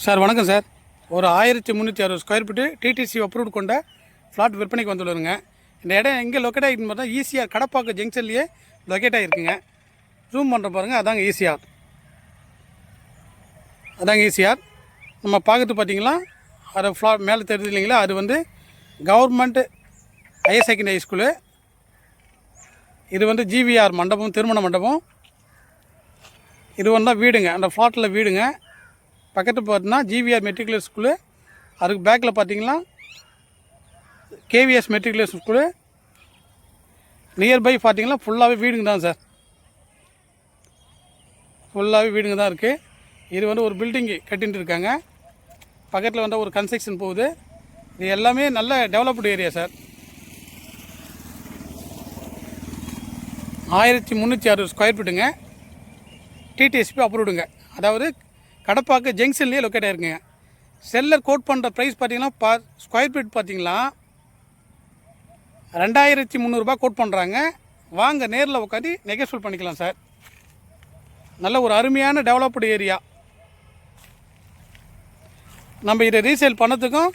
Sir வணக்கம் sir. ஒரு 1360 square feet DTC approved கொண்ட ஃப்ளாட் விற்பனைக்கு வந்துள்ளதுங்க. இந்த இடம் எங்கே லொக்கேட் ஆகிருக்குன்னு பார்த்தா ஈசிஆர் கடப்பாக்கம் ஜங்ஷன்லேயே லொக்கேட் ஆகிருக்குங்க. ஜூம் பண்ணுற பாருங்கள், அதாங்க ஈசிஆர். நம்ம பார்க்குறது பார்த்தீங்களா, அது ஃப்ளாட் மேலே தெரியுது இல்லைங்களா, அது வந்து கவர்மெண்ட் ஹையர் செகண்டரி ஸ்கூலு. இது வந்து ஜிவிஆர் மண்டபம், திருமண மண்டபம். இது வந்து வீடுங்க, அந்த ஃப்ளாட்டில் வீடுங்க. பக்கத்து பார்த்தீங்கன்னா ஜிவிஆர் மெட்ரிகுலர் ஸ்கூலு. அதுக்கு பேக்கில் பார்த்தீங்கன்னா கேவிஎஸ் மெட்ரிகுலர் ஸ்கூலு. நியர்பை பார்த்தீங்கன்னா ஃபுல்லாகவே வீடுங்க தான் சார். ஃபுல்லாகவே வீடுங்க தான் இருக்குது. இது வந்து ஒரு பில்டிங்கு கட்டிகிட்டு இருக்காங்க. பக்கத்தில் வந்து ஒரு கன்ஸ்ட்ரக்ஷன் போகுது. இது எல்லாமே நல்ல developed area sir. 1360 square ஃபீட்டுங்க. DDSP அப்ரூவ்டுங்க. அதாவது கடப்பாக்கம் ஜங்ஷன்லேயே லொக்கேட் ஆகிருக்குங்க. செல்லர் கோட் பண்ணுற ப்ரைஸ் பார்த்தீங்கன்னா ஸ்கொயர் ஃபீட் பார்த்தீங்களா 2300 கோட் பண்ணுறாங்க. வாங்க நேரில் உட்காந்து நெகோஷியேட் பண்ணிக்கலாம் சார். நல்ல ஒரு அருமையான டெவலப்டு ஏரியா. நம்ம இதை ரீசேல் பண்ணதுக்கும்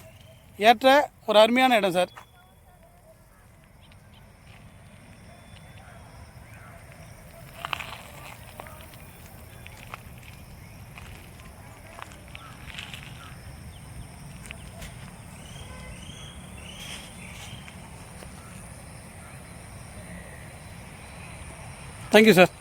ஏற்ற ஒரு அருமையான இடம் சார். Thank you sir.